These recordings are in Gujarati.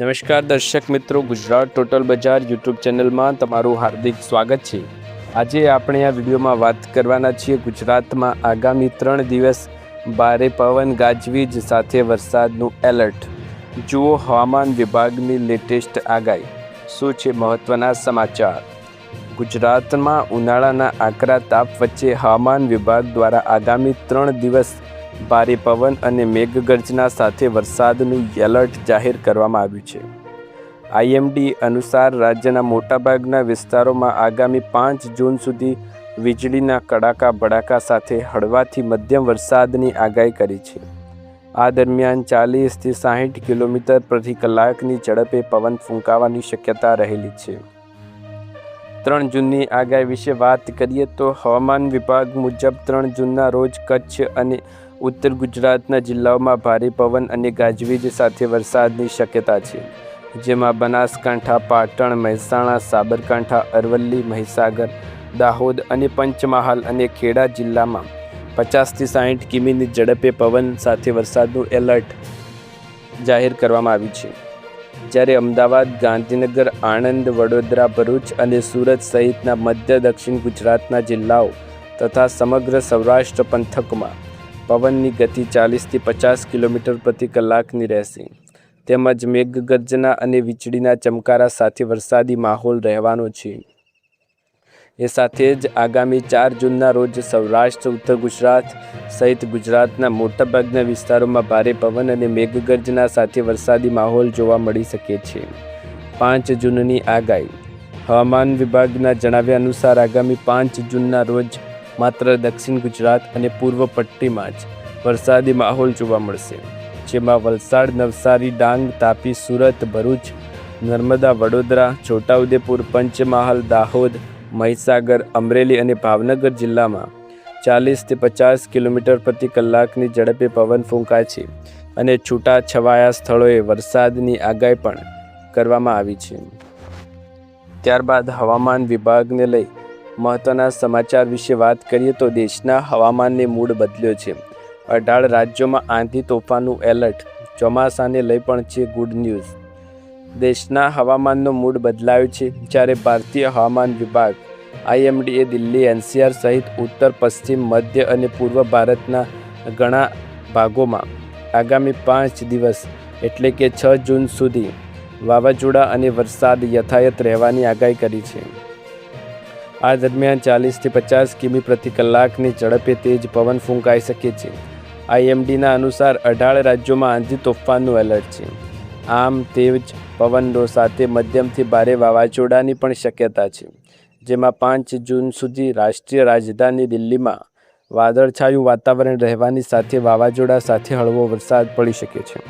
નમસ્કાર દર્શક મિત્રો, ગુજરાત ટોટલ બજાર યુટ્યુબ ચેનલમાં તમારું હાર્દિક સ્વાગત છે। આજે આપણે આ વિડીયોમાં વાત કરવાના છીએ ગુજરાતમાં આગામી 3 દિવસ ભારે પવન ગાજવીજ સાથે વરસાદનું એલર્ટ। જુઓ હવામાન વિભાગની લેટેસ્ટ આગાહી। શું છે મહત્વના સમાચાર? ગુજરાતમાં ઉનાળાના આકરા તાપ વચ્ચે હવામાન વિભાગ દ્વારા આગામી 3 દિવસ ભારે પવન અને મેઘગર્જના સાથે વરસાદનું એલર્ટ જાહેર કરવામાં આવ્યું છે। આઈએમડી અનુસાર રાજ્યના મોટાભાગના વિસ્તારોમાં આગામી 5 જૂન સુધી વીજળીના કડાકા ભડાકા સાથે હળવાથી મધ્યમ વરસાદની આગાહી કરી છે। આ દરમિયાન 40થી 60 કિલોમીટર પ્રતિ કલાકની ઝડપે પવન ફૂંકાવાની શક્યતા રહેલી છે। 3 જૂનની આગાહી વિશે વાત કરીએ તો હવામાન વિભાગ મુજબ 3 જૂનના રોજ કચ્છ અને ઉત્તર ગુજરાતના જિલ્લાઓમાં ભારે પવન અને ગાજવીજ સાથે વરસાદની શક્યતા છે, જેમાં બનાસકાંઠા, પાટણ, મહેસાણા, સાબરકાંઠા, અરવલ્લી, મહીસાગર, દાહોદ અને પંચમહાલ અને ખેડા જિલ્લામાં 50થી 60 કિમીની ઝડપે પવન સાથે વરસાદનું એલર્ટ જાહેર કરવામાં આવ્યું છે। જ્યારે અમદાવાદ, ગાંધીનગર, આણંદ, વડોદરા, ભરૂચ અને સુરત સહિતના મધ્ય દક્ષિણ ગુજરાતના જિલ્લાઓ તથા સમગ્ર સૌરાષ્ટ્ર પંથકમાં પવનની ગતિ 40થી 50 કિલોમીટર પ્રતિ કલાકની રહેશે, તેમજ મેઘગર્જના અને વીજળીના ચમકારા સાથે વરસાદી માહોલ રહેવાનો છે। એ સાથે જ આગામી 4 જૂનના રોજ સૌરાષ્ટ્ર, ઉત્તર ગુજરાત સહિત ગુજરાતના મોટાભાગના વિસ્તારોમાં ભારે પવન અને મેઘગર્જના સાથે વરસાદી માહોલ જોવા મળી શકે છે। 5 જૂનની આગાહી। હવામાન વિભાગના જણાવ્યા અનુસાર આગામી 5 જૂનના રોજ માત્ર દક્ષિણ ગુજરાત અને પૂર્વ પટ્ટીમાં જ વરસાદી માહોલ જોવા મળશે, જેમાં વલસાડ, નવસારી, ડાંગ, તાપી, સુરત, ભરૂચ, નર્મદા, વડોદરા, છોટાઉદેપુર, પંચમહાલ, દાહોદ, મહીસાગર, અમરેલી અને ભાવનગર જિલ્લામાં 40થી 50 કિલોમીટર પ્રતિ કલાકની ઝડપે પવન ફૂંકાય છે અને છૂટા છવાયા સ્થળોએ વરસાદની આગાહી પણ કરવામાં આવી છે। ત્યારબાદ હવામાન વિભાગને લઈ મહત્વના સમાચાર વિશે વાત કરીએ તો દેશના હવામાનને મૂડ બદલ્યો છે। 18 રાજ્યોમાં આંધી તોફાનનું એલર્ટ। ચોમાસાને લઈ પણ છે ગુડ ન્યૂઝ। દેશના હવામાનનો મૂડ બદલાયો છે, જ્યારે ભારતીય હવામાન વિભાગ આઈએમડીએ દિલ્હી, એનસીઆર સહિત ઉત્તર, પશ્ચિમ, મધ્ય અને પૂર્વ ભારતના ઘણા ભાગોમાં આગામી 5 દિવસ એટલે કે 6 જૂન સુધી વાવાઝોડા અને વરસાદ યથાવત રહેવાની આગાહી કરી છે। આ દરમિયાન 40થી 50 કિમી પ્રતિ કલાકની ઝડપે તેજ પવન ફૂંકાઈ શકે છે। આઈએમડીના અનુસાર 18 રાજ્યોમાં આંધી તોફાનનું એલર્ટ છે। આમ તેજ પવનો સાથે મધ્યમથી ભારે વાવાઝોડાની પણ શક્યતા છે, જેમાં 5 જૂન સુધી રાષ્ટ્રીય રાજધાની દિલ્હીમાં વાદળછાયું વાતાવરણ રહેવાની સાથે વાવાઝોડા સાથે હળવો વરસાદ પડી શકે છે।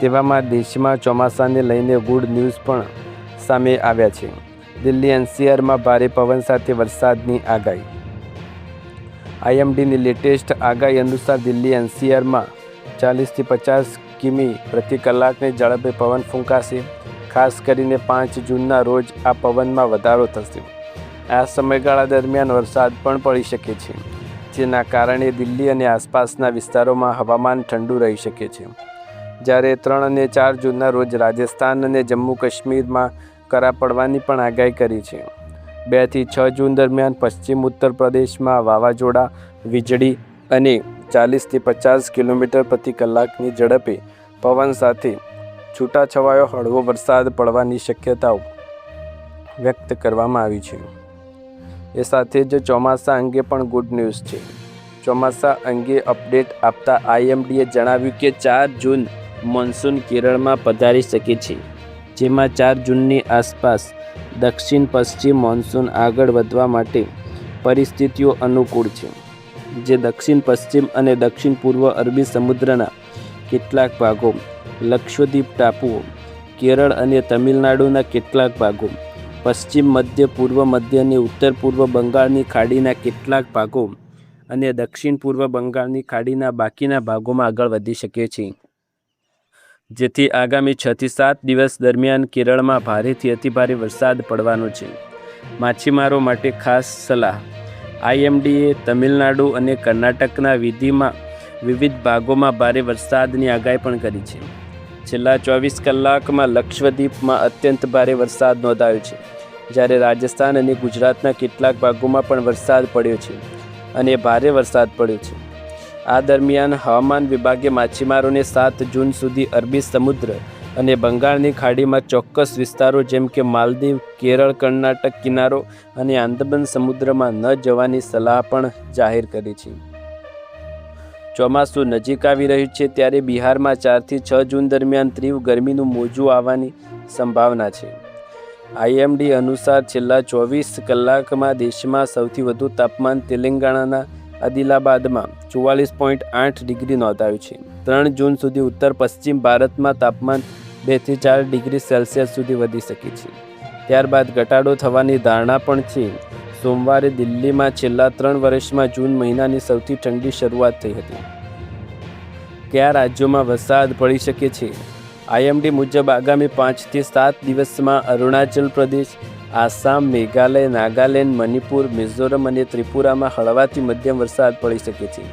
તેવામાં દેશમાં ચોમાસાને લઈને ગુડ ન્યૂઝ પણ સામે આવ્યા છે। દિલ્હી એનસીઆરમાં ભારે પવન સાથે વરસાદની આગાહી। આઈએમડીની લેટેસ્ટ આગાહી અનુસાર દિલ્હી એનસીઆરમાં 40થી 50 કિમી પ્રતિ કલાકની ઝડપે પવન ફૂંકાશે। ખાસ કરીને 5 જૂનના રોજ આ પવનમાં વધારો થશે। આ સમયગાળા દરમિયાન વરસાદ પણ પડી શકે છે, જેના કારણે દિલ્હી અને આસપાસના વિસ્તારોમાં હવામાન ઠંડુ રહી શકે છે। જ્યારે 3 અને 4 જૂનના રોજ રાજસ્થાન અને જમ્મુ કાશ્મીરમાં કરા પડવાની પણ આગાહી કરી છે। 2 થી 6 જૂન દરમિયાન પશ્ચિમ ઉત્તર પ્રદેશમાં વાવાઝોડા, વીજળી અને 40થી 50 કિલોમીટર પ્રતિ કલાકની ઝડપે પવન સાથે છૂટાછવાયો હળવો વરસાદ પડવાની શક્યતાઓ વ્યક્ત કરવામાં આવી છે। એ સાથે જ ચોમાસા અંગે પણ ગુડ ન્યૂઝ છે। ચોમાસા અંગે અપડેટ આપતા આઈએમડીએ જણાવ્યું કે 4 જૂન મોન્સૂન કેરળમાં પધારી શકે છે, જેમાં 4 જૂનની આસપાસ દક્ષિણ પશ્ચિમ મોન્સૂન આગળ વધવા માટે પરિસ્થિતિઓ અનુકૂળ છે, જે દક્ષિણ પશ્ચિમ અને દક્ષિણ પૂર્વ અરબી સમુદ્રના કેટલાક ભાગો, લક્ષદ્વીપ ટાપુઓ, કેરળ અને તમિલનાડુના કેટલાક ભાગો, પશ્ચિમ મધ્ય, પૂર્વ મધ્ય અને ઉત્તર પૂર્વ બંગાળની ખાડીના કેટલાક ભાગો અને દક્ષિણ પૂર્વ બંગાળની ખાડીના બાકીના ભાગોમાં આગળ વધી શકે છે, જેથી આગામી 6 થી 7 દિવસ દરમિયાન કેરળમાં ભારેથી અતિભારે વરસાદ પડવાનો છે। માછીમારો માટે ખાસ સલાહ। આઈએમડીએ તમિલનાડુ અને કર્ણાટકના વિવિધ ભાગોમાં ભારે વરસાદની આગાહી પણ કરી છે, છેલ્લા 24 કલાકમાં લક્ષદ્વીપમાં અત્યંત ભારે વરસાદ નોંધાયો છે, જ્યારે રાજસ્થાન અને ગુજરાતના કેટલાક ભાગોમાં પણ વરસાદ પડ્યો છે અને ભારે વરસાદ પડ્યો છે. આ દરમિયાન હવામાન વિભાગે માછીમારોને 7 જૂન સુધી અરબી સમુદ્ર અને બંગાળની ખાડીમાં ચોક્કસ વિસ્તારો જેમ કે માલદીવ, કેરળ, કર્ણાટક કિનારો અને આંદામાન સમુદ્રમાં ન જવાની સલાહ પણ જાહેર કરી છે. ચોમાસું નજીક આવી રહ્યું છે ત્યારે બિહારમાં 4 થી 6 જૂન દરમિયાન તીવ્ર ગરમીનું મોજું આવવાની સંભાવના છે. IMD અનુસાર છેલ્લા 24 કલાકમાં દેશમાં સૌથી વધુ તાપમાન તેલંગાણાના આદિલાબાદમાં 44.8 ડિગ્રી નોંધાયું છે. 3 જૂન સુધી ઉત્તર પશ્ચિમ ભારતમાં તાપમાન 2 થી 4 ડિગ્રી સેલ્સિયસ સુધી વધી શકે છે. ત્યારબાદ ઘટાડો થવાની ધારણા પણ છે. સોમવારે દિલ્હીમાં છેલ્લા 3 વર્ષમાં જૂન મહિનાની સૌથી ઠંડી શરૂઆત થઈ હતી. કયા રાજ્યોમાં વરસાદ પડી શકે છે? IMD મુજબ આગામી 5 થી 7 દિવસમાં અરુણાચલ પ્રદેશ, આસામ, મેઘાલય, નાગાલેન્ડ, મણિપુર, મિઝોરમ અને ત્રિપુરામાં હળવાથી મધ્યમ વરસાદ પડી શકે છે.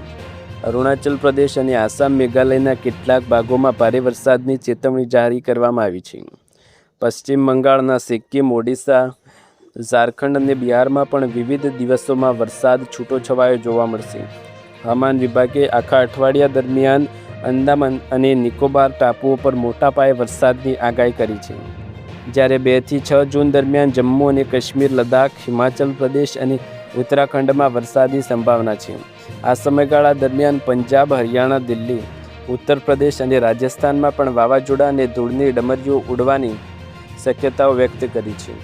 અરુણાચલ પ્રદેશ અને આસામ, મેઘાલયના કેટલાક ભાગોમાં ભારે વરસાદની ચેતવણી જારી કરવામાં આવી છે. પશ્ચિમ બંગાળના સિક્કિમ, ઓડિશા, ઝારખંડ અને બિહારમાં પણ વિવિધ દિવસોમાં વરસાદ છૂટોછવાયો જોવા મળશે. હવામાન વિભાગે આખા અઠવાડિયા દરમિયાન અંદામાન અને નિકોબાર ટાપુઓ પર મોટા પાયે વરસાદની આગાહી કરી છે, જ્યારે 2 થી 6 જૂન દરમિયાન જમ્મુ અને કાશ્મીર, લદ્દાખ, હિમાચલ પ્રદેશ અને ઉત્તરાખંડમાં વરસાદની સંભાવના છે. આ સમયગાળા દરમિયાન પંજાબ, હરિયાણા, દિલ્હી, ઉત્તર પ્રદેશ અને રાજસ્થાનમાં પણ વાવાઝોડા અને ધૂળની ડમરીઓ ઉડવાની શક્યતાઓ વ્યક્ત કરી છે.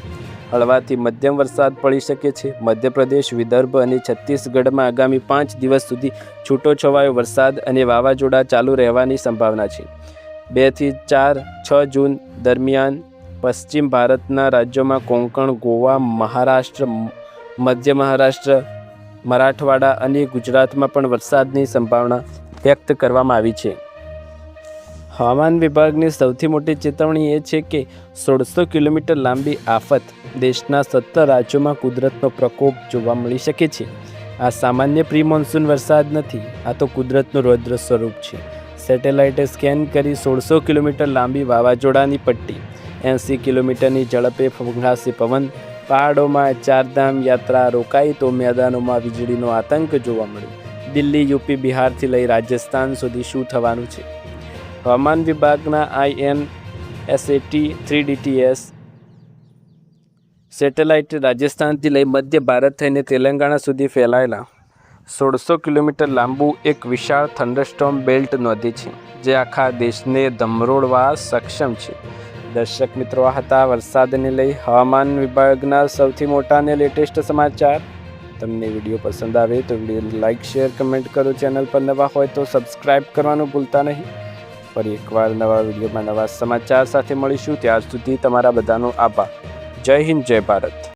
હળવાથી મધ્યમ વરસાદ પડી શકે છે. મધ્યપ્રદેશ, વિદર્ભ અને છત્તીસગઢમાં આગામી 5 દિવસ સુધી છૂટોછવાયો વરસાદ અને વાવાઝોડા ચાલુ રહેવાની સંભાવના છે. 2 થી 6 જૂન દરમિયાન પશ્ચિમ ભારતના રાજ્યોમાં કોંકણ, ગોવા, મહારાષ્ટ્ર, મધ્ય મહારાષ્ટ્ર, મરાઠવાડા અને ગુજરાતમાં પણ વરસાદની સંભાવના વ્યક્ત કરવામાં આવી છે. હવામાન વિભાગની સૌથી મોટી ચેતવણી એ છે કે 1600 કિલોમીટર લાંબી આફત દેશના 17 રાજ્યોમાં કુદરતનો પ્રકોપ જોવા મળી શકે છે. આ સામાન્ય પ્રી મોન્સૂન વરસાદ નથી, આ તો કુદરતનું રૌદ્ર સ્વરૂપ છે. સેટેલાઇટે સ્કેન કરી 1600 કિલોમીટર લાંબી વાવાઝોડાની પટ્ટી, 80 કિલોમીટરની ઝડપે ફૂંકાશે પવન, પહાડોમાં ચારધામ યાત્રા રોકાઈ તો મેદાનોમાં વીજળીનો આતંક જોવા મળ્યો. દિલ્હી, યુપી, બિહારથી લઈ રાજસ્થાન સુધી શું થવાનું છે? હવામાન વિભાગના INSAT-3DTS સેટેલાઇટ રાજસ્થાનથી લઈ મધ્ય ભારત થઈને તેલંગાણા સુધી ફેલાયેલા 1600 કિલોમીટર લાંબુ એક વિશાળ થંડરસ્ટોર્મ બેલ્ટ નોંધી છે, જે આખા દેશને ધમરોળવા સક્ષમ છે. દર્શક મિત્રો, આ હતા વરસાદને લઈ હવામાન વિભાગના સૌથી મોટા અને લેટેસ્ટ સમાચાર. તમને વિડીયો પસંદ આવે તો વિડીયો લાઇક, શેર, કમેન્ટ કરો. ચેનલ પર નવા હોય તો સબસ્ક્રાઈબ કરવાનું ભૂલતા નહીં. ફરી એકવાર નવા વિડીયોમાં નવા સમાચાર સાથે મળીશું. ત્યાર સુધી તમારા બધાનો આભાર. જય હિન્દ, જય ભારત.